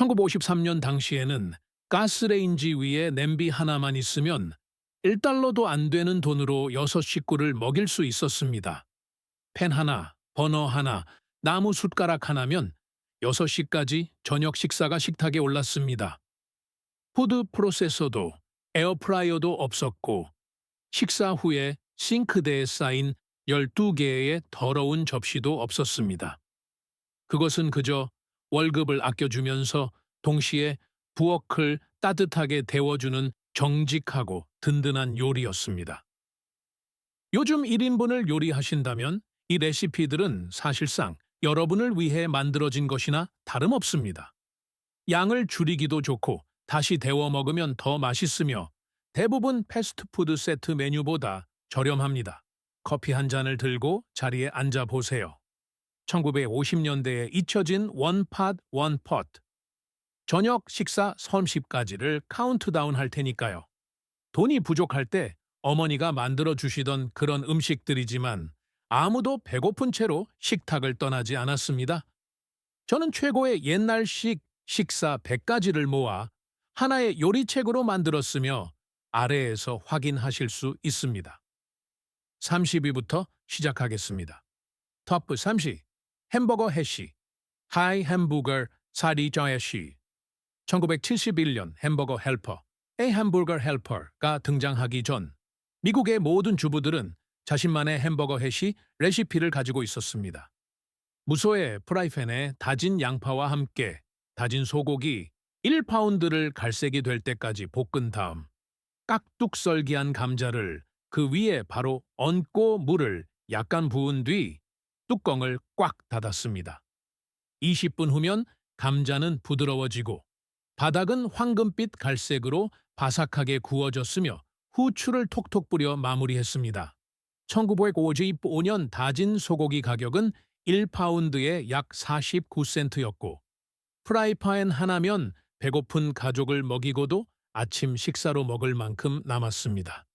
1953년 당시에는 가스레인지 위에 냄비 하나만 있으면 1달러도 안 되는 돈으로 6식구를 먹일 수 있었습니다. 팬 하나, 버너 하나, 나무 숟가락 하나면 6시까지 저녁 식사가 식탁에 올랐습니다. 푸드 프로세서도 에어프라이어도 없었고 식사 후에 싱크대에 쌓인 12개의 더러운 접시도 없었습니다. 그것은 그저 월급을 아껴주면서 동시에 부엌을 따뜻하게 데워주는 정직하고 든든한 요리였습니다. 요즘 1인분을 요리하신다면 이 레시피들은 사실상 여러분을 위해 만들어진 것이나 다름없습니다. 양을 줄이기도 좋고 다시 데워 먹으면 더 맛있으며 대부분 패스트푸드 세트 메뉴보다 저렴합니다. 커피 한 잔을 들고 자리에 앉아 보세요. 1950년대에 잊혀진 원팟 원폿. 저녁 식사 30가지를 카운트다운 할 테니까요. 돈이 부족할 때 어머니가 만들어 주시던 그런 음식들이지만 아무도 배고픈 채로 식탁을 떠나지 않았습니다. 저는 최고의 옛날식 식사 100가지를 모아 하나의 요리책으로 만들었으며 아래에서 확인하실 수 있습니다. 30위부터 시작하겠습니다. 토프 30. 햄버거 해시. 하이 햄버거 사리 저야시. 1971년 햄버거 헬퍼, A 햄버거 헬퍼가 등장하기 전 미국의 모든 주부들은 자신만의 햄버거 해시 레시피를 가지고 있었습니다. 무소의 프라이팬에 다진 양파와 함께 다진 소고기 1파운드를 갈색이 될 때까지 볶은 다음 깍둑썰기한 감자를 그 위에 바로 얹고 물을 약간 부은 뒤 뚜껑을 꽉 닫았습니다. 20분 후면 감자는 부드러워지고 바닥은 황금빛 갈색으로 바삭하게 구워졌으며 후추를 톡톡 뿌려 마무리했습니다. 1955년 다진 소고기 가격은 1파운드에 약 49센트였고 프라이팬 하나면 배고픈 가족을 먹이고도 아침 식사로 먹을 만큼 남았습니다.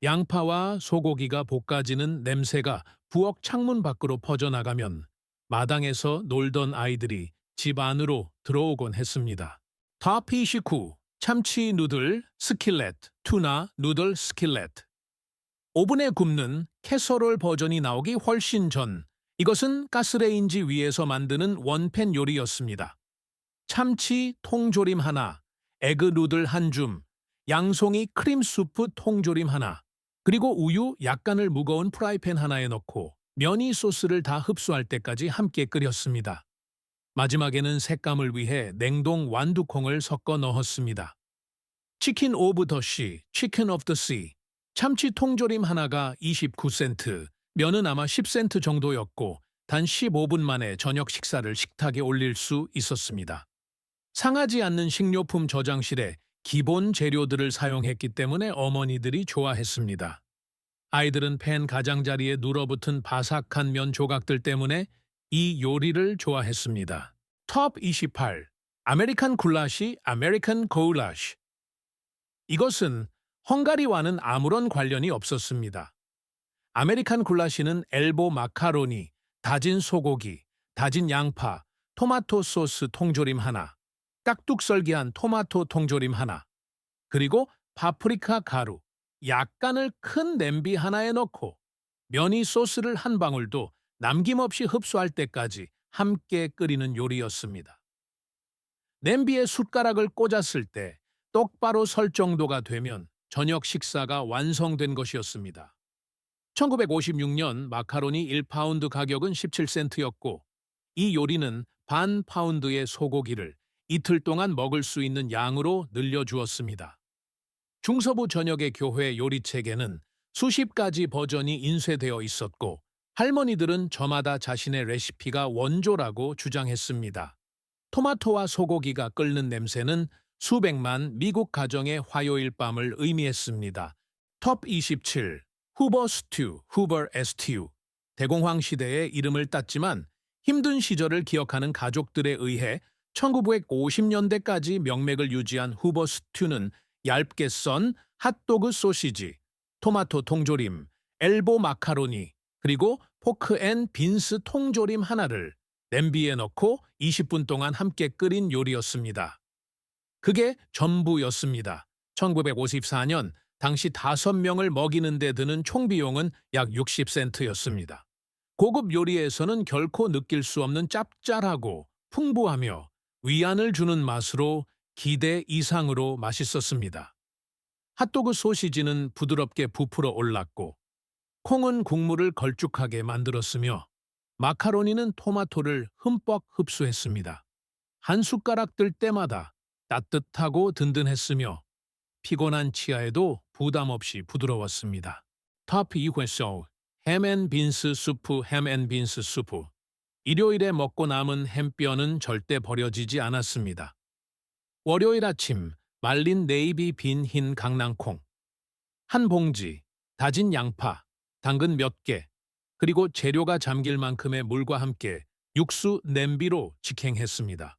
양파와 소고기가 볶아지는 냄새가 부엌 창문 밖으로 퍼져나가면 마당에서 놀던 아이들이 집 안으로 들어오곤 했습니다. 탑 29. 참치 누들 스킬렛, 투나 누들 스킬렛. 오븐에 굽는 캐서롤 버전이 나오기 훨씬 전 이것은 가스레인지 위에서 만드는 원팬 요리였습니다. 참치 통조림 하나, 에그 누들 한 줌, 양송이 크림 수프 통조림 하나, 그리고 우유 약간을 무거운 프라이팬 하나에 넣고 면이 소스를 다 흡수할 때까지 함께 끓였습니다. 마지막에는 색감을 위해 냉동 완두콩을 섞어 넣었습니다. 치킨 오브 더 시, 치킨 오브 더 시. 참치 통조림 하나가 29센트, 면은 아마 10센트 정도였고 단 15분 만에 저녁 식사를 식탁에 올릴 수 있었습니다. 상하지 않는 식료품 저장실에 기본 재료들을 사용했기 때문에 어머니들이 좋아했습니다. 아이들은 팬 가장자리에 눌어붙은 바삭한 면 조각들 때문에 이 요리를 좋아했습니다. 톱 28. 아메리칸 굴라시, 아메리칸 고울라시. 이것은 헝가리와는 아무런 관련이 없었습니다. 아메리칸 굴라시는 엘보 마카로니, 다진 소고기, 다진 양파, 토마토 소스 통조림 하나, 깍둑썰기한 토마토 통조림 하나, 그리고 파프리카 가루, 약간을 큰 냄비 하나에 넣고 면이 소스를 한 방울도 남김없이 흡수할 때까지 함께 끓이는 요리였습니다. 냄비에 숟가락을 꽂았을 때 똑바로 설 정도가 되면 저녁 식사가 완성된 것이었습니다. 1956년 마카로니 1파운드 가격은 17센트였고 이 요리는 반 파운드의 소고기를 이틀 동안 먹을 수 있는 양으로 늘려주었습니다. 중서부 저녁의 교회 요리책에는 수십 가지 버전이 인쇄되어 있었고 할머니들은 저마다 자신의 레시피가 원조라고 주장했습니다. 토마토와 소고기가 끓는 냄새는 수백만 미국 가정의 화요일 밤을 의미했습니다. 톱 27. 후버 스튜, 후버 에스튜. 대공황 시대에 이름을 땄지만 힘든 시절을 기억하는 가족들에 의해 1950년대까지 명맥을 유지한 후버 스튜는 얇게 썬 핫도그 소시지, 토마토 통조림, 엘보 마카로니, 그리고 포크 앤 빈스 통조림 하나를 냄비에 넣고 20분 동안 함께 끓인 요리였습니다. 그게 전부였습니다. 1954년 당시 5명을 먹이는 데 드는 총 비용은 약 60센트였습니다. 고급 요리에서는 결코 느낄 수 없는 짭짤하고 풍부하며 위안을 주는 맛으로 기대 이상으로 맛있었습니다. 핫도그 소시지는 부드럽게 부풀어 올랐고 콩은 국물을 걸쭉하게 만들었으며 마카로니는 토마토를 흠뻑 흡수했습니다. 한 숟가락 뜰 때마다 따뜻하고 든든했으며 피곤한 치아에도 부담 없이 부드러웠습니다. 탑 2회소 햄앤빈스 수프 햄앤빈스 수프 일요일에 먹고 남은 햄뼈는 절대 버려지지 않았습니다. 월요일 아침 말린 네이비 빈 흰 강낭콩 한 봉지, 다진 양파, 당근 몇 개, 그리고 재료가 잠길 만큼의 물과 함께 육수 냄비로 직행했습니다.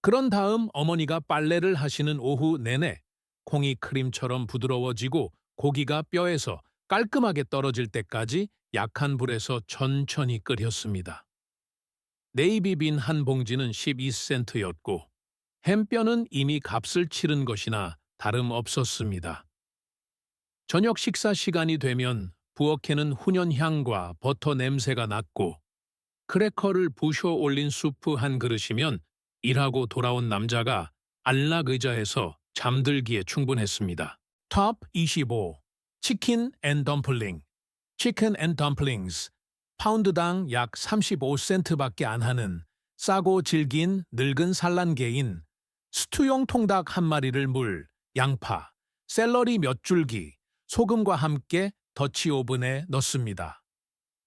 그런 다음 어머니가 빨래를 하시는 오후 내내 콩이 크림처럼 부드러워지고 고기가 뼈에서 깔끔하게 떨어질 때까지 약한 불에서 천천히 끓였습니다. 네이비빈 한 봉지는 12센트였고 햄뼈는 이미 값을 치른 것이나 다름없었습니다. 저녁 식사 시간이 되면 부엌에는 훈연향과 버터 냄새가 났고 크래커를 부셔 올린 수프 한 그릇이면 일하고 돌아온 남자가 안락 의자에서 잠들기에 충분했습니다. 탑 25 치킨 앤 덤플링 치킨 앤 덤플링스 파운드당 약 35센트밖에 안 하는 싸고 질긴 늙은 산란계인 스튜용 통닭 한 마리를 물, 양파, 샐러리 몇 줄기, 소금과 함께 더치 오븐에 넣습니다.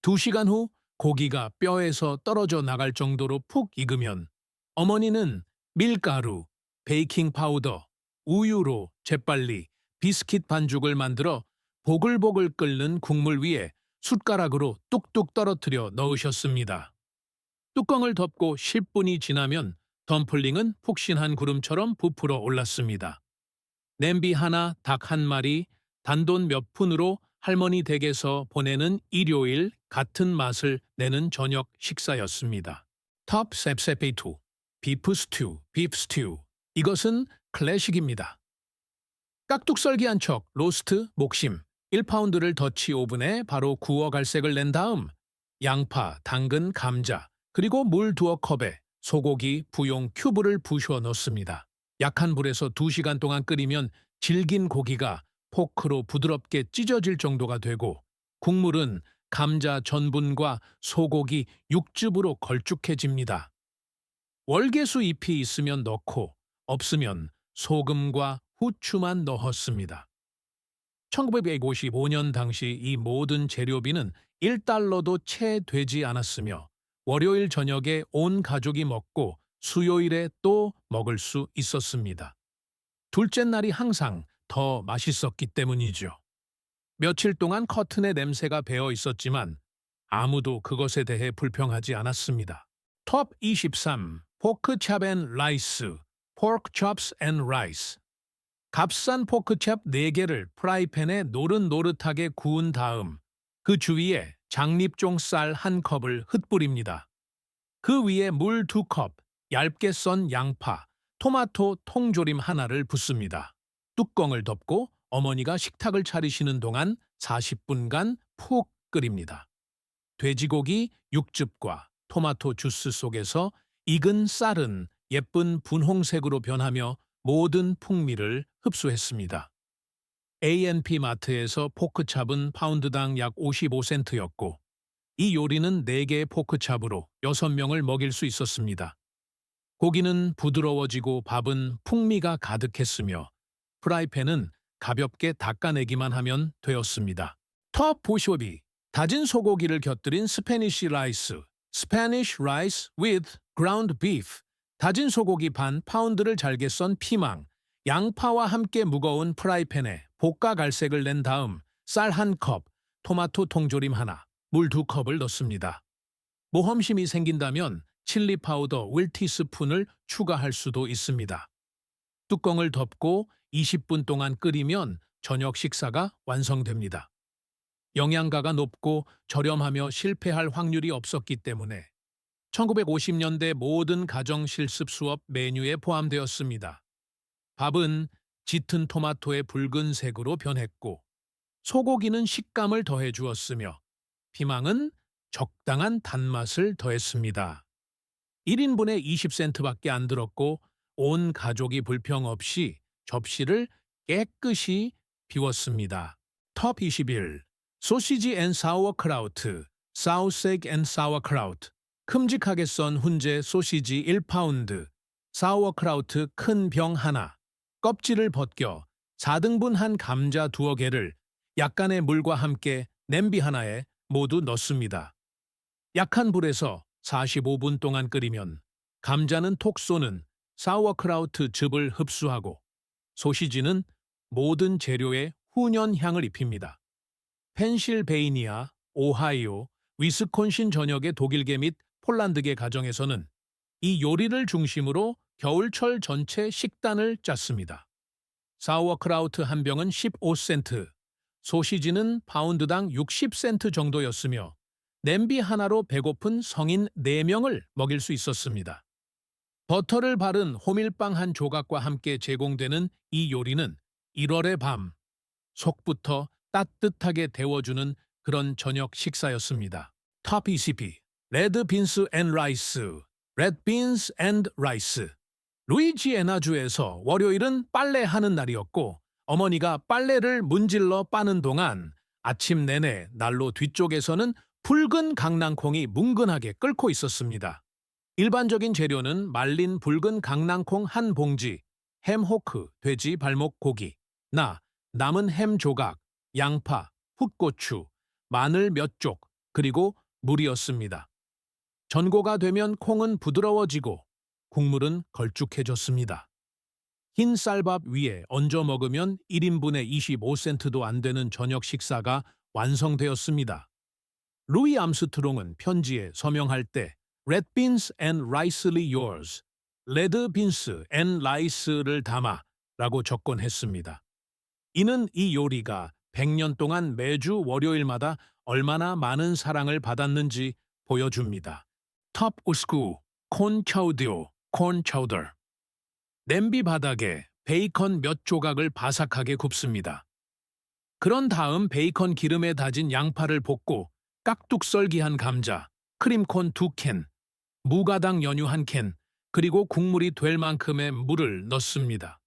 2시간 후 고기가 뼈에서 떨어져 나갈 정도로 푹 익으면 어머니는 밀가루, 베이킹 파우더, 우유로 재빨리 비스킷 반죽을 만들어 보글보글 끓는 국물 위에 숟가락으로 뚝뚝 떨어뜨려 넣으셨습니다. 뚜껑을 덮고 10분이 지나면 덤플링은 푹신한 구름처럼 부풀어 올랐습니다. 냄비 하나, 닭 한 마리, 단돈 몇 푼으로 할머니 댁에서 보내는 일요일 같은 맛을 내는 저녁 식사였습니다. 탑 셉세페이투 비프 스튜, 비프 스튜. 이것은 클래식입니다. 깍둑썰기 한 척, 로스트, 목심, 1파운드를 더치 오븐에 바로 구워 갈색을 낸 다음 양파, 당근, 감자, 그리고 물 2컵에 소고기, 부용, 큐브를 부셔 넣습니다. 약한 불에서 2시간 동안 끓이면 질긴 고기가 포크로 부드럽게 찢어질 정도가 되고 국물은 감자 전분과 소고기 육즙으로 걸쭉해집니다. 월계수 잎이 있으면 넣고 없으면 소금과 후추만 넣었습니다. 1955년 당시 이 모든 재료비는 1달러도 채 되지 않았으며 월요일 저녁에 온 가족이 먹고 수요일에 또 먹을 수 있었습니다. 둘째 날이 항상 더 맛있었기 때문이죠. 며칠 동안 커튼의 냄새가 배어 있었지만 아무도 그것에 대해 불평하지 않았습니다. 톱 23 포크 찹 앤 라이스 Pork chops and rice 값싼 포크찹 4개를 프라이팬에 노릇노릇하게 구운 다음 그 주위에 장립종 쌀 1컵을 흩뿌립니다. 그 위에 물 2컵, 얇게 썬 양파, 토마토 통조림 하나를 붓습니다. 뚜껑을 덮고 어머니가 식탁을 차리시는 동안 40분간 푹 끓입니다. 돼지고기 육즙과 토마토 주스 속에서 익은 쌀은 예쁜 분홍색으로 변하며 모든 풍미를 흡수했습니다. A&P 마트에서 포크찹은 파운드당 약 55센트였고 이 요리는 4개의 포크찹으로 6명을 먹일 수 있었습니다. 고기는 부드러워지고 밥은 풍미가 가득했으며 프라이팬은 가볍게 닦아내기만 하면 되었습니다. 톱 52 다진 소고기를 곁들인 스페니쉬 라이스 Spanish rice with ground beef 다진 소고기 반 파운드를 잘게 썬 피망, 양파와 함께 무거운 프라이팬에 볶아 갈색을 낸 다음 쌀 1컵, 토마토 통조림 하나, 물 2컵을 넣습니다. 모험심이 생긴다면 칠리 파우더 1티스푼을 추가할 수도 있습니다. 뚜껑을 덮고 20분 동안 끓이면 저녁 식사가 완성됩니다. 영양가가 높고 저렴하며 실패할 확률이 없었기 때문에 1950년대 모든 가정 실습 수업 메뉴에 포함되었습니다. 밥은 짙은 토마토의 붉은색으로 변했고, 소고기는 식감을 더해 주었으며, 피망은 적당한 단맛을 더했습니다. 1인분에 20센트밖에 안 들었고, 온 가족이 불평 없이 접시를 깨끗이 비웠습니다. 톱 21. 소시지 앤 사워크라우트, 사우세그 앤 사워크라우트. 큼직하게 썬 훈제 소시지 1파운드, 사워크라우트 큰 병 하나, 껍질을 벗겨 4등분한 감자 2개를 약간의 물과 함께 냄비 하나에 모두 넣습니다. 약한 불에서 45분 동안 끓이면 감자는 톡 쏘는 사워크라우트 즙을 흡수하고 소시지는 모든 재료에 훈연 향을 입힙니다. 펜실베이니아, 오하이오, 위스콘신 전역의 독일계 및 폴란드계 가정에서는 이 요리를 중심으로 겨울철 전체 식단을 짰습니다. 사워크라우트 한 병은 15센트, 소시지는 파운드당 60센트 정도였으며 냄비 하나로 배고픈 성인 4명을 먹일 수 있었습니다. 버터를 바른 호밀빵 한 조각과 함께 제공되는 이 요리는 1월의 밤, 속부터 따뜻하게 데워주는 그런 저녁 식사였습니다. 톱 20. 레드 빈스 앤 라이스, 레드 빈스 앤 라이스. 루이지애나주에서 월요일은 빨래하는 날이었고 어머니가 빨래를 문질러 빠는 동안 아침 내내 난로 뒤쪽에서는 붉은 강낭콩이 뭉근하게 끓고 있었습니다. 일반적인 재료는 말린 붉은 강낭콩 한 봉지, 햄 호크, 돼지 발목 고기, 남은 햄 조각, 양파, 풋고추, 마늘 몇 쪽, 그리고 물이었습니다. 전고가 되면 콩은 부드러워지고 국물은 걸쭉해졌습니다. 흰 쌀밥 위에 얹어 먹으면 1인분에 25센트도 안 되는 저녁 식사가 완성되었습니다. 루이 암스트롱은 편지에 서명할 때 Red beans and ricely yours, 레드 빈스 앤 라이스를 담아 라고 적곤 했습니다. 이는 이 요리가 100년 동안 매주 월요일마다 얼마나 많은 사랑을 받았는지 보여줍니다. 톱 우스쿠, 콘 차우디오, 콘 차우더. 냄비 바닥에 베이컨 몇 조각을 바삭하게 굽습니다. 그런 다음 베이컨 기름에 다진 양파를 볶고 깍둑 썰기한 감자, 크림콘 2캔, 무가당 연유 1캔, 그리고 국물이 될 만큼의 물을 넣습니다.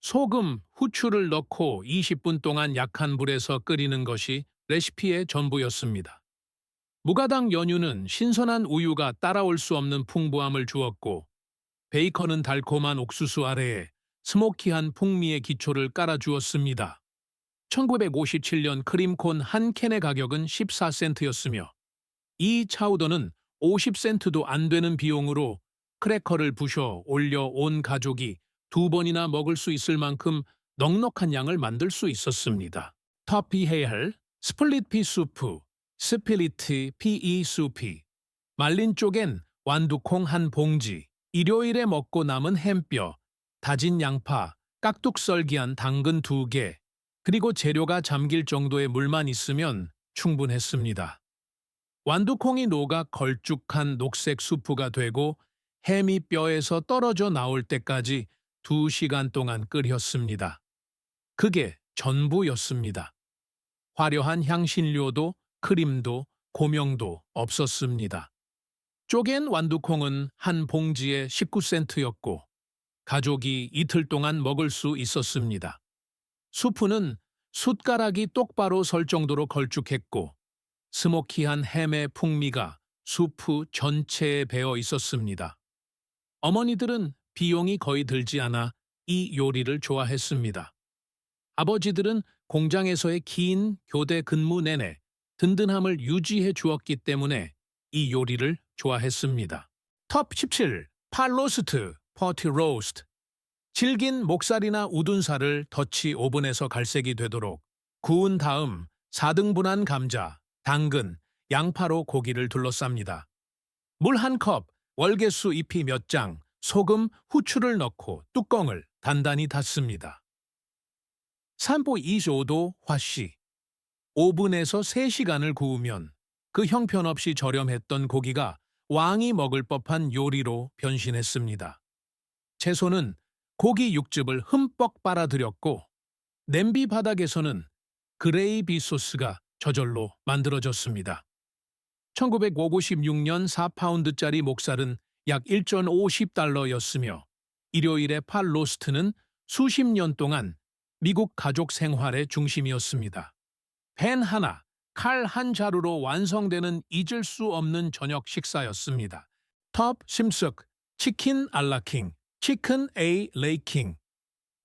소금, 후추를 넣고 20분 동안 약한 불에서 끓이는 것이 레시피의 전부였습니다. 무가당 연유는 신선한 우유가 따라올 수 없는 풍부함을 주었고 베이컨은 달콤한 옥수수 아래에 스모키한 풍미의 기초를 깔아주었습니다. 1957년 크림콘 한 캔의 가격은 14센트였으며 이 차우더는 50센트도 안 되는 비용으로 크래커를 부셔 올려 온 가족이 2번이나 먹을 수 있을 만큼 넉넉한 양을 만들 수 있었습니다. 터피해야 할 스플릿피 수프, 스필리트 PE 수피, 말린 쪽엔 완두콩 한 봉지, 일요일에 먹고 남은 햄뼈, 다진 양파, 깍둑 썰기한 당근 2개, 그리고 재료가 잠길 정도의 물만 있으면 충분했습니다. 완두콩이 녹아 걸쭉한 녹색 수프가 되고 햄이 뼈에서 떨어져 나올 때까지 2시간 동안 끓였습니다. 그게 전부였습니다. 화려한 향신료도 크림도 고명도 없었습니다. 쪼갠 완두콩은 한 봉지에 19센트였고 가족이 이틀 동안 먹을 수 있었습니다. 수프는 숟가락이 똑바로 설 정도로 걸쭉했고 스모키한 햄의 풍미가 수프 전체에 배어 있었습니다. 어머니들은 비용이 거의 들지 않아 이 요리를 좋아했습니다. 아버지들은 공장에서의 긴 교대 근무 내내 든든함을 유지해 주었기 때문에 이 요리를 좋아했습니다. 톱 17. 팔로스트, 퍼티 로스트. 질긴 목살이나 우둔살을 더치 오븐에서 갈색이 되도록 구운 다음 4등분한 감자, 당근, 양파로 고기를 둘러쌉니다. 물 1컵, 월계수 잎이 몇 장, 소금, 후추를 넣고 뚜껑을 단단히 닫습니다. 3보25도 화씨. 오븐에서 3시간을 구우면 그 형편없이 저렴했던 고기가 왕이 먹을 법한 요리로 변신했습니다. 채소는 고기 육즙을 흠뻑 빨아들였고 냄비 바닥에서는 그레이비 소스가 저절로 만들어졌습니다. 1956년 4파운드짜리 목살은 약 1.50달러였으며 일요일의 팥 로스트는 수십 년 동안 미국 가족 생활의 중심이었습니다. 팬 하나, 칼 한 자루로 완성되는 잊을 수 없는 저녁 식사였습니다. 톱 심숙, 치킨 알라킹, 치킨 A 레이킹,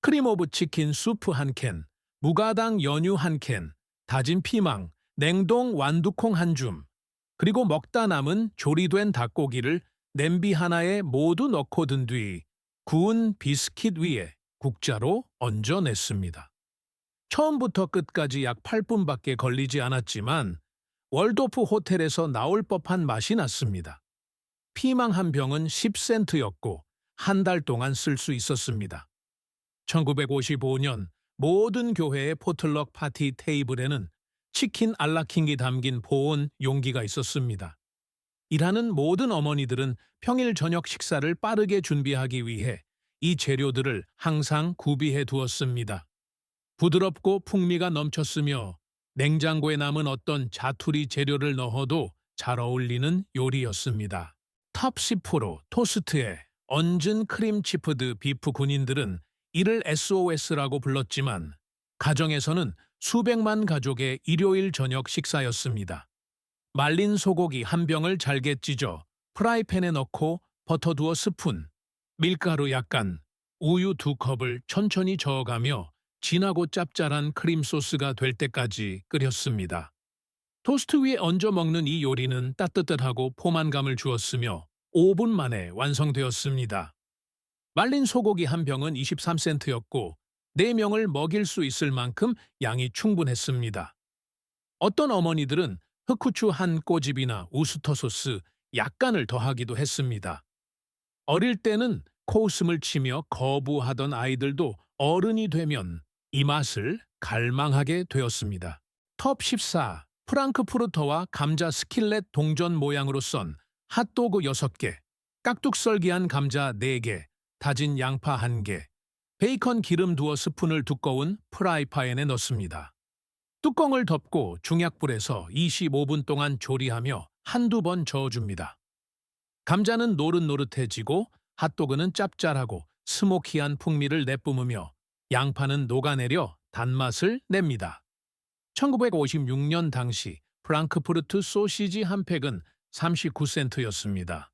크림 오브 치킨 수프 한 캔, 무가당 연유 한 캔, 다진 피망, 냉동 완두콩 한 줌, 그리고 먹다 남은 조리된 닭고기를 냄비 하나에 모두 넣고 든 뒤 구운 비스킷 위에 국자로 얹어냈습니다. 처음부터 끝까지 약 8분밖에 걸리지 않았지만 월도프 호텔에서 나올 법한 맛이 났습니다. 피망 한 병은 10센트였고 한 달 동안 쓸 수 있었습니다. 1955년 모든 교회의 포틀럭 파티 테이블에는 치킨 알라킹이 담긴 보온 용기가 있었습니다. 일하는 모든 어머니들은 평일 저녁 식사를 빠르게 준비하기 위해 이 재료들을 항상 구비해 두었습니다. 부드럽고 풍미가 넘쳤으며 냉장고에 남은 어떤 자투리 재료를 넣어도 잘 어울리는 요리였습니다. 탑10% 토스트에 얹은 크림치프드 비프 군인들은 이를 SOS라고 불렀지만 가정에서는 수백만 가족의 일요일 저녁 식사였습니다. 말린 소고기 한 병을 잘게 찢어 프라이팬에 넣고 버터 두어 스푼, 밀가루 약간, 우유 2컵을 천천히 저어가며 진하고 짭짤한 크림 소스가 될 때까지 끓였습니다. 토스트 위에 얹어 먹는 이 요리는 따뜻하고 포만감을 주었으며 5분 만에 완성되었습니다. 말린 소고기 한 병은 23센트였고 4명을 먹일 수 있을 만큼 양이 충분했습니다. 어떤 어머니들은 흑후추 한 꼬집이나 우스터 소스 약간을 더하기도 했습니다. 어릴 때는 코웃음을 치며 거부하던 아이들도 어른이 되면 이 맛을 갈망하게 되었습니다. 톱14 프랑크푸르터와 감자 스킬렛 동전 모양으로 썬 핫도그 6개, 깍둑썰기한 감자 4개, 다진 양파 1개, 베이컨 기름 두어 스푼을 두꺼운 프라이팬에 넣습니다. 뚜껑을 덮고 중약불에서 25분 동안 조리하며 한두 번 저어줍니다. 감자는 노릇노릇해지고 핫도그는 짭짤하고 스모키한 풍미를 내뿜으며 양파는 녹아내려 단맛을 냅니다. 1956년 당시 프랑크푸르트 소시지 한 팩은 39센트였습니다.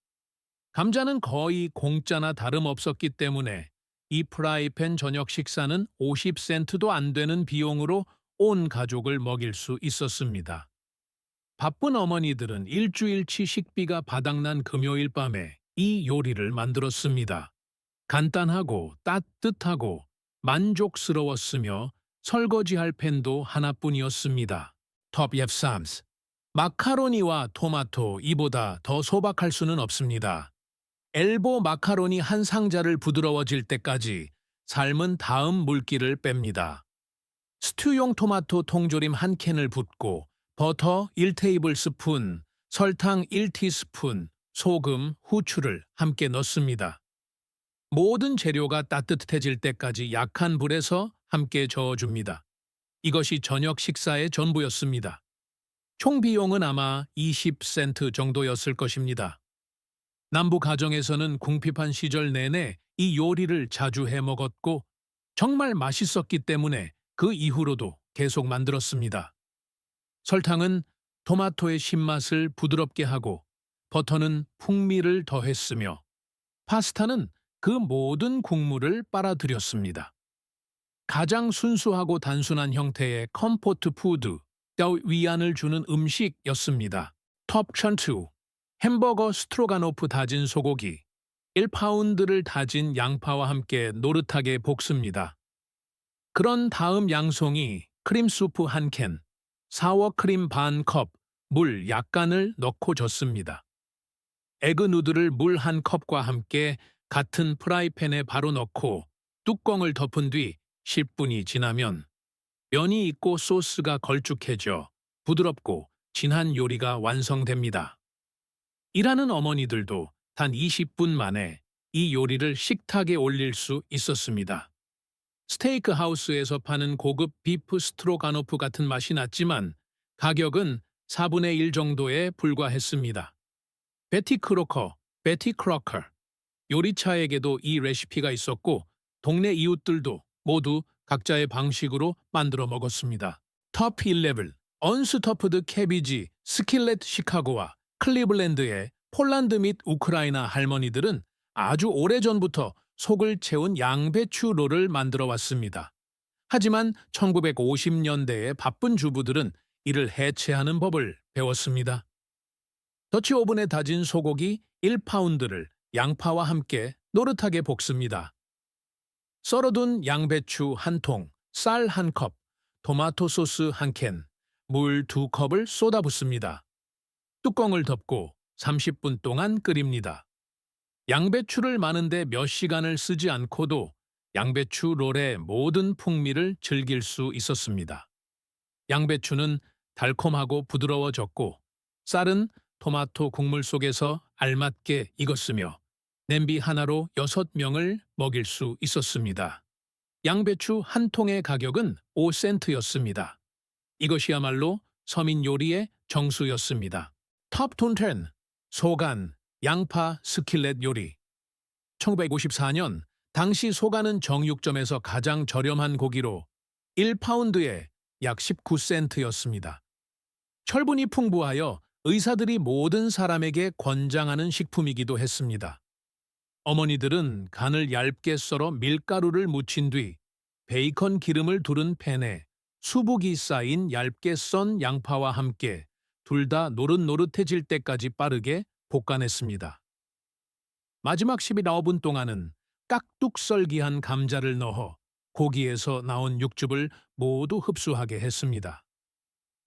감자는 거의 공짜나 다름없었기 때문에 이 프라이팬 저녁 식사는 50센트도 안 되는 비용으로 온 가족을 먹일 수 있었습니다. 바쁜 어머니들은 일주일치 식비가 바닥난 금요일 밤에 이 요리를 만들었습니다. 간단하고 따뜻하고 만족스러웠으며 설거지할 팬도 하나뿐이었습니다. 톱13 마카로니와 토마토 이보다 더 소박할 수는 없습니다. 엘보 마카로니 한 상자를 부드러워질 때까지 삶은 다음 물기를 뺍니다. 스튜용 토마토 통조림 한 캔을 붓고 버터 1테이블스푼, 설탕 1티스푼, 소금, 후추를 함께 넣습니다. 모든 재료가 따뜻해질 때까지 약한 불에서 함께 저어줍니다. 이것이 저녁 식사의 전부였습니다. 총 비용은 아마 20센트 정도였을 것입니다. 남부 가정에서는 궁핍한 시절 내내 이 요리를 자주 해 먹었고 정말 맛있었기 때문에 그 이후로도 계속 만들었습니다. 설탕은 토마토의 신맛을 부드럽게 하고 버터는 풍미를 더했으며 파스타는 그 모든 국물을 빨아들였습니다. 가장 순수하고 단순한 형태의 컴포트 푸드, 위안을 주는 음식이었습니다. 톱12 햄버거 스트로가노프 다진 소고기 1파운드를 다진 양파와 함께 노릇하게 볶습니다. 그런 다음 양송이 크림 수프 한 캔, 사워크림 반 컵, 물 약간을 넣고 젓습니다. 에그 누들을 물 한 컵과 함께 같은 프라이팬에 바로 넣고 뚜껑을 덮은 뒤 10분이 지나면 면이 익고 소스가 걸쭉해져 부드럽고 진한 요리가 완성됩니다. 일하는 어머니들도 단 20분 만에 이 요리를 식탁에 올릴 수 있었습니다. 스테이크 하우스에서 파는 고급 비프 스트로가노프 같은 맛이 났지만 가격은 4분의 1 정도에 불과했습니다. 베티 크로커. 요리차에게도 이 레시피가 있었고 동네 이웃들도 모두 각자의 방식으로 만들어 먹었습니다. 톱 11. 언스터프드 캐비지 스킬렛 시카고와 클리블랜드의 폴란드 및 우크라이나 할머니들은 아주 오래전부터 속을 채운 양배추 롤을 만들어 왔습니다. 하지만 1950년대의 바쁜 주부들은 이를 해체하는 법을 배웠습니다. 더치 오븐에 다진 소고기 1파운드를 양파와 함께 노릇하게 볶습니다. 썰어둔 양배추 1통, 쌀 1컵, 토마토 소스 1캔, 물 2컵을 쏟아붓습니다. 뚜껑을 덮고 30분 동안 끓입니다. 양배추를 마는데 몇 시간을 쓰지 않고도 양배추 롤의 모든 풍미를 즐길 수 있었습니다. 양배추는 달콤하고 부드러워졌고 쌀은 토마토 국물 속에서 알맞게 익었으며 냄비 하나로 6명을 먹일 수 있었습니다. 양배추 한 통의 가격은 5센트였습니다. 이것이야말로 서민 요리의 정수였습니다. 톱 10. 소간, 양파 스킬렛 요리. 1954년 당시 소간은 정육점에서 가장 저렴한 고기로 1파운드에 약 19센트였습니다. 철분이 풍부하여 의사들이 모든 사람에게 권장하는 식품이기도 했습니다. 어머니들은 간을 얇게 썰어 밀가루를 묻힌 뒤 베이컨 기름을 두른 팬에 수북이 쌓인 얇게 썬 양파와 함께 둘 다 노릇노릇해질 때까지 빠르게 볶아냈습니다. 마지막 19분 동안은 깍둑 썰기한 감자를 넣어 고기에서 나온 육즙을 모두 흡수하게 했습니다.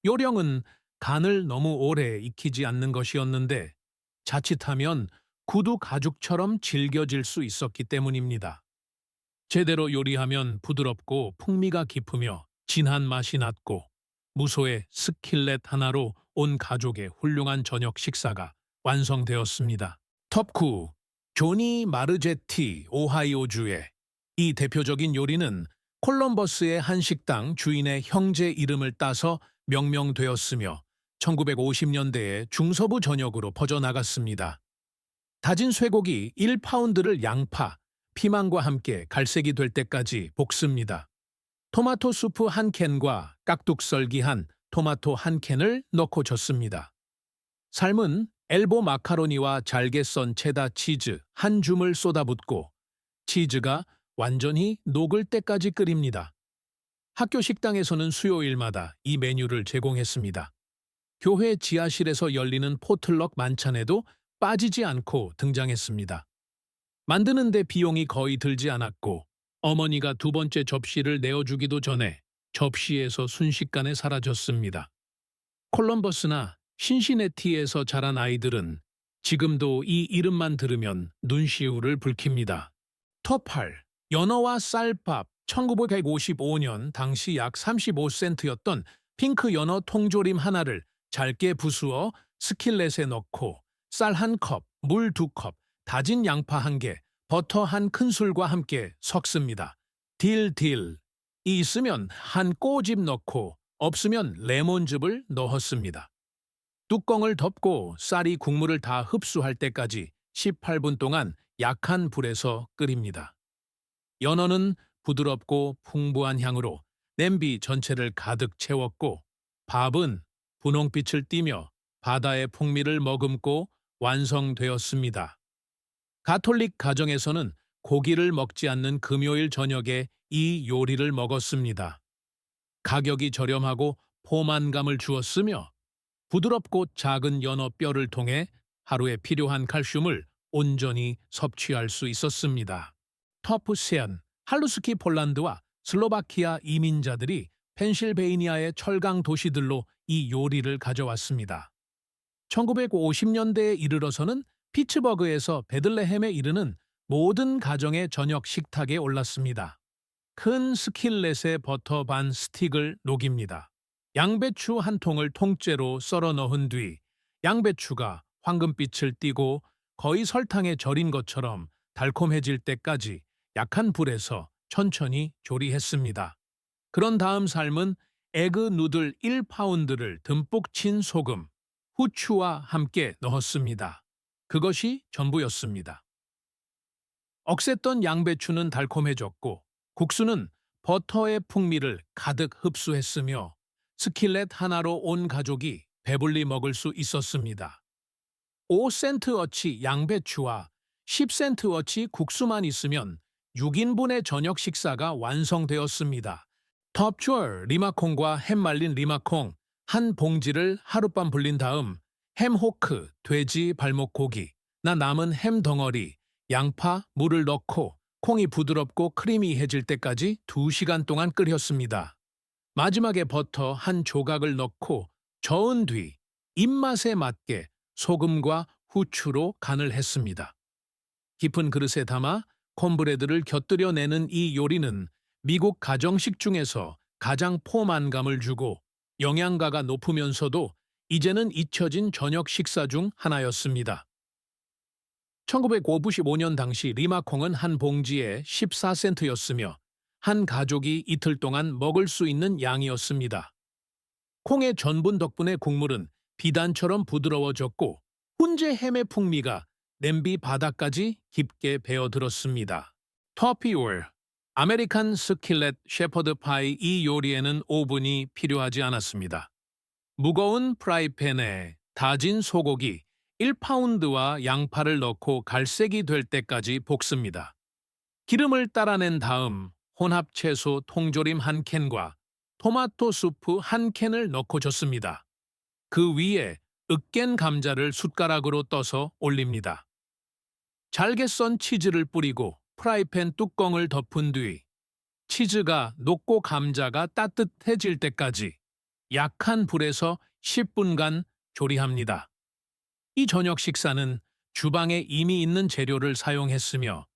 요령은 간을 너무 오래 익히지 않는 것이었는데 자칫하면 구두 가죽처럼 질겨질 수 있었기 때문입니다. 제대로 요리하면 부드럽고 풍미가 깊으며 진한 맛이 났고 무소의 스킬렛 하나로 온 가족의 훌륭한 저녁 식사가 완성되었습니다. 톱 9. 조니 마르제티 오하이오주의 이 대표적인 요리는 콜럼버스의 한 식당 주인의 형제 이름을 따서 명명되었으며 1950년대에 중서부 전역으로 퍼져나갔습니다. 다진 쇠고기 1파운드를 양파, 피망과 함께 갈색이 될 때까지 볶습니다. 토마토 수프 1캔과 깍둑 썰기한 토마토 1캔을 넣고 젓습니다. 삶은 엘보 마카로니와 잘게 썬 체다 치즈 한 줌을 쏟아붓고 치즈가 완전히 녹을 때까지 끓입니다. 학교 식당에서는 수요일마다 이 메뉴를 제공했습니다. 교회 지하실에서 열리는 포틀럭 만찬에도 빠지지 않고 등장했습니다. 만드는데 비용이 거의 들지 않았고 어머니가 두 번째 접시를 내어주기도 전에 접시에서 순식간에 사라졌습니다. 콜럼버스나 신시내티에서 자란 아이들은 지금도 이 이름만 들으면 눈시울을 붉힙니다. 톱 8. 연어와 쌀밥. 1955년 당시 약 35센트였던 핑크 연어 통조림 하나를 잘게 부수어 스킬렛에 넣고 쌀 1컵, 물 2컵, 다진 양파 1개, 버터 1큰술과 함께 섞습니다. 딜. 이 있으면 한 꼬집 넣고 없으면 레몬즙을 넣었습니다. 뚜껑을 덮고 쌀이 국물을 다 흡수할 때까지 18분 동안 약한 불에서 끓입니다. 연어는 부드럽고 풍부한 향으로 냄비 전체를 가득 채웠고 밥은 분홍빛을 띠며 바다의 풍미를 머금고 완성되었습니다. 가톨릭 가정에서는 고기를 먹지 않는 금요일 저녁에 이 요리를 먹었습니다. 가격이 저렴하고 포만감을 주었으며 부드럽고 작은 연어 뼈를 통해 하루에 필요한 칼슘을 온전히 섭취할 수 있었습니다. 터프 세안, 할루스키 폴란드와 슬로바키아 이민자들이 펜실베이니아의 철강 도시들로 이 요리를 가져왔습니다. 1950년대에 이르러서는 피츠버그에서 베들레헴에 이르는 모든 가정의 저녁 식탁에 올랐습니다. 큰 스킬렛에 버터 반 스틱을 녹입니다. 양배추 1통을 통째로 썰어 넣은 뒤 양배추가 황금빛을 띠고 거의 설탕에 절인 것처럼 달콤해질 때까지 약한 불에서 천천히 조리했습니다. 그런 다음 삶은 에그 누들 1파운드를 듬뿍 친 소금, 후추와 함께 넣었습니다. 그것이 전부였습니다. 억셌던 양배추는 달콤해졌고 국수는 버터의 풍미를 가득 흡수했으며 스킬렛 하나로 온 가족이 배불리 먹을 수 있었습니다. 5센트어치 양배추와 10센트어치 국수만 있으면 6인분의 저녁 식사가 완성되었습니다. 톱주얼 리마콩과 햄 말린 리마콩 한 봉지를 하룻밤 불린 다음 햄호크, 돼지 발목 고기, 나 남은 햄 덩어리, 양파, 물을 넣고 콩이 부드럽고 크리미해질 때까지 2시간 동안 끓였습니다. 마지막에 버터 한 조각을 넣고 저은 뒤 입맛에 맞게 소금과 후추로 간을 했습니다. 깊은 그릇에 담아 콘브레드를 곁들여 내는 이 요리는 미국 가정식 중에서 가장 포만감을 주고 영양가가 높으면서도 이제는 잊혀진 저녁 식사 중 하나였습니다. 1955년 당시 리마콩은 한 봉지에 14센트였으며 한 가족이 이틀 동안 먹을 수 있는 양이었습니다. 콩의 전분 덕분에 국물은 비단처럼 부드러워졌고 훈제 햄의 풍미가 냄비 바닥까지 깊게 배어들었습니다. 터피올, 아메리칸 스킬렛 shepherd 파이 이 요리에는 오븐이 필요하지 않았습니다. 무거운 프라이팬에 다진 소고기 1파운드와 양파를 넣고 갈색이 될 때까지 볶습니다. 기름을 따라낸 다음 혼합 채소 통조림 한 캔과 토마토 수프 한 캔을 넣고 젓습니다. 그 위에 으깬 감자를 숟가락으로 떠서 올립니다. 잘게 썬 치즈를 뿌리고 프라이팬 뚜껑을 덮은 뒤 치즈가 녹고 감자가 따뜻해질 때까지 약한 불에서 10분간 조리합니다. 이 저녁 식사는 주방에 이미 있는 재료를 사용했으며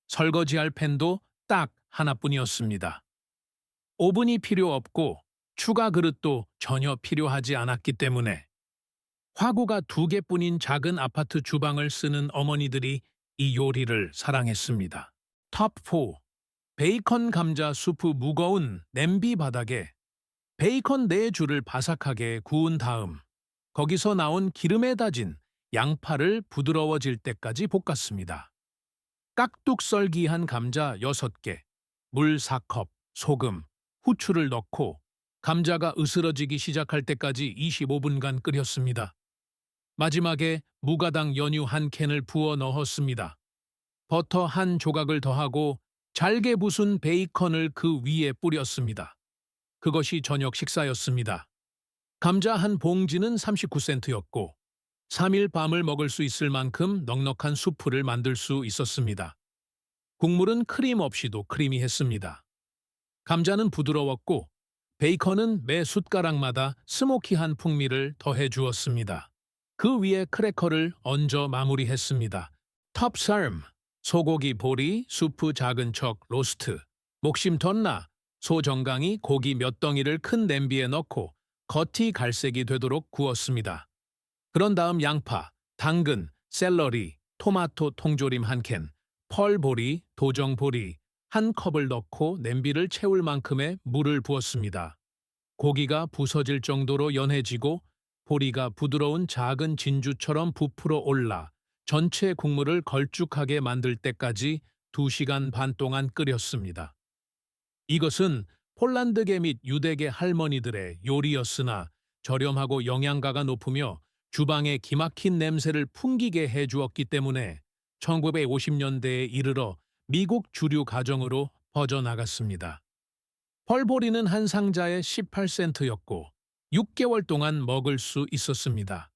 설거지할 팬도 딱 하나뿐이었습니다. 오븐이 필요 없고 추가 그릇도 전혀 필요하지 않았기 때문에 화구가 2개뿐인 작은 아파트 주방을 쓰는 어머니들이 이 요리를 사랑했습니다. 톱4. 베이컨 감자 수프 무거운 냄비 바닥에 베이컨 4줄을 바삭하게 구운 다음 거기서 나온 기름에 다진 양파를 부드러워질 때까지 볶았습니다. 깍둑 썰기한 감자 6개, 물 4컵, 소금, 후추를 넣고 감자가 으스러지기 시작할 때까지 25분간 끓였습니다. 마지막에 무가당 연유 한 캔을 부어 넣었습니다. 버터 한 조각을 더하고 잘게 부순 베이컨을 그 위에 뿌렸습니다. 그것이 저녁 식사였습니다. 감자 한 봉지는 39센트였고 3일 밤을 먹을 수 있을 만큼 넉넉한 수프를 만들 수 있었습니다. 국물은 크림 없이도 크리미했습니다. 감자는 부드러웠고 베이컨은 매 숟가락마다 스모키한 풍미를 더해 주었습니다. 그 위에 크래커를 얹어 마무리했습니다. 톱살m, 소고기 보리, 수프 작은 척 로스트, 목심 덧나, 소정강이 고기 몇 덩이를 큰 냄비에 넣고 겉이 갈색이 되도록 구웠습니다. 그런 다음 양파, 당근, 샐러리, 토마토 통조림 한 캔, 펄보리, 도정보리 한 컵을 넣고 냄비를 채울 만큼의 물을 부었습니다. 고기가 부서질 정도로 연해지고 보리가 부드러운 작은 진주처럼 부풀어 올라 전체 국물을 걸쭉하게 만들 때까지 2시간 반 동안 끓였습니다. 이것은 폴란드계 및 유대계 할머니들의 요리였으나 저렴하고 영양가가 높으며 주방에 기막힌 냄새를 풍기게 해주었기 때문에 1950년대에 이르러 미국 주류 가정으로 퍼져나갔습니다. 펄보리는 한 상자에 18센트였고 6개월 동안 먹을 수 있었습니다.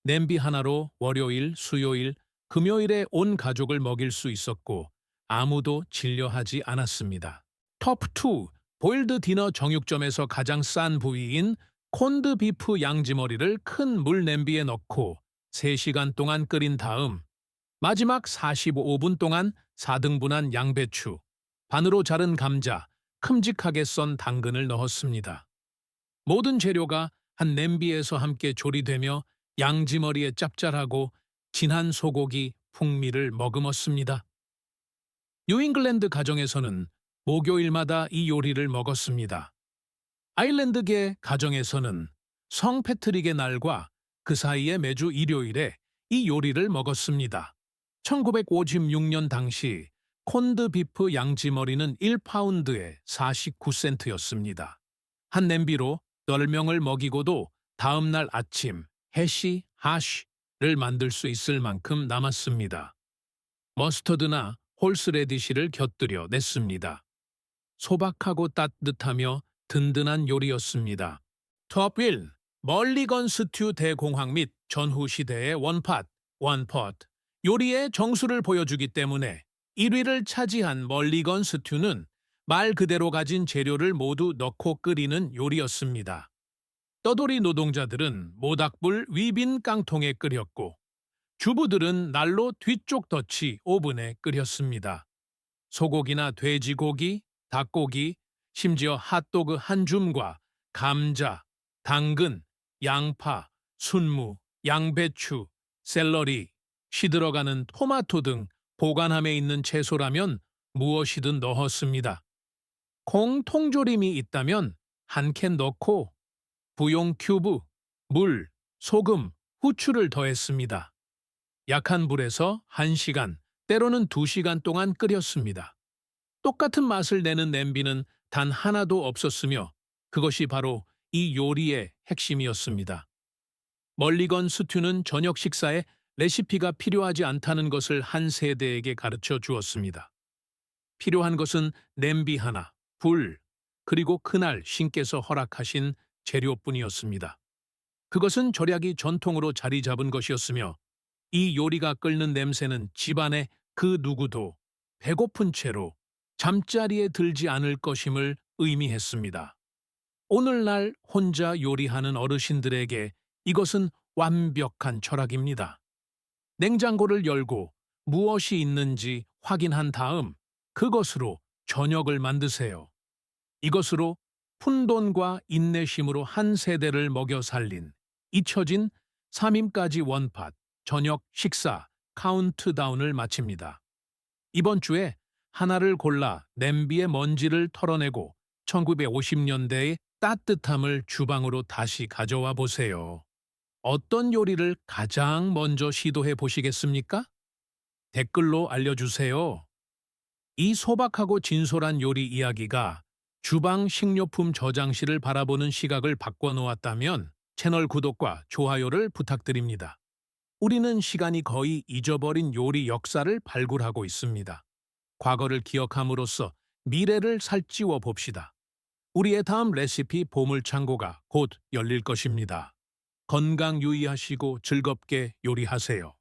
냄비 하나로 월요일, 수요일, 금요일에 온 가족을 먹일 수 있었고 아무도 질려하지 않았습니다. 톱2, 보일드 디너 정육점에서 가장 싼 부위인 콘드 비프 양지머리를 큰 물 냄비에 넣고 3시간 동안 끓인 다음 마지막 45분 동안 4등분한 양배추, 반으로 자른 감자, 큼직하게 썬 당근을 넣었습니다. 모든 재료가 한 냄비에서 함께 조리되며 양지머리의 짭짤하고 진한 소고기 풍미를 머금었습니다. 뉴잉글랜드 가정에서는 목요일마다 이 요리를 먹었습니다. 아일랜드계 가정에서는 성 패트릭의 날과 그 사이에 매주 일요일에 이 요리를 먹었습니다. 1956년 당시 콘드 비프 양지머리는 1파운드에 49센트였습니다. 한 냄비로 10명을 먹이고도 다음날 아침 해시, 하쉬를 만들 수 있을 만큼 남았습니다. 머스터드나 홀스레디시를 곁들여 냈습니다. 소박하고 따뜻하며 든든한 요리였습니다. 톱1. 멀리건 스튜 대공황 및 전후 시대의 원팟, 원폿 요리의 정수를 보여주기 때문에 1위를 차지한 멀리건 스튜는 말 그대로 가진 재료를 모두 넣고 끓이는 요리였습니다. 떠돌이 노동자들은 모닥불 위빈 깡통에 끓였고 주부들은 난로 뒤쪽 덫이 오븐에 끓였습니다. 소고기나 돼지고기, 닭고기, 심지어 핫도그 한 줌과 감자, 당근, 양파, 순무, 양배추, 샐러리, 시들어가는 토마토 등 보관함에 있는 채소라면 무엇이든 넣었습니다. 콩 통조림이 있다면 한 캔 넣고 부용 큐브, 물, 소금, 후추를 더했습니다. 약한 불에서 1시간, 때로는 2시간 동안 끓였습니다. 똑같은 맛을 내는 냄비는 단 하나도 없었으며 그것이 바로 이 요리의 핵심이었습니다. 멀리건 스튜는 저녁 식사에 레시피가 필요하지 않다는 것을 한 세대에게 가르쳐 주었습니다. 필요한 것은 냄비 하나, 불, 그리고 그날 신께서 허락하신 재료뿐이었습니다. 그것은 절약이 전통으로 자리 잡은 것이었으며 이 요리가 끓는 냄새는 집안의 그 누구도 배고픈 채로 잠자리에 들지 않을 것임을 의미했습니다. 오늘날 혼자 요리하는 어르신들에게 이것은 완벽한 철학입니다. 냉장고를 열고 무엇이 있는지 확인한 다음 그것으로 저녁을 만드세요. 이것으로 푼돈과 인내심으로 한 세대를 먹여 살린 잊혀진 3인까지 원팟 저녁 식사 카운트다운을 마칩니다. 이번 주에 하나를 골라 냄비의 먼지를 털어내고 1950년대의 따뜻함을 주방으로 다시 가져와 보세요. 어떤 요리를 가장 먼저 시도해 보시겠습니까? 댓글로 알려주세요. 이 소박하고 진솔한 요리 이야기가 주방 식료품 저장실을 바라보는 시각을 바꿔놓았다면 채널 구독과 좋아요를 부탁드립니다. 우리는 시간이 거의 잊어버린 요리 역사를 발굴하고 있습니다. 과거를 기억함으로써 미래를 살찌워 봅시다. 우리의 다음 레시피 보물창고가 곧 열릴 것입니다. 건강 유의하시고 즐겁게 요리하세요.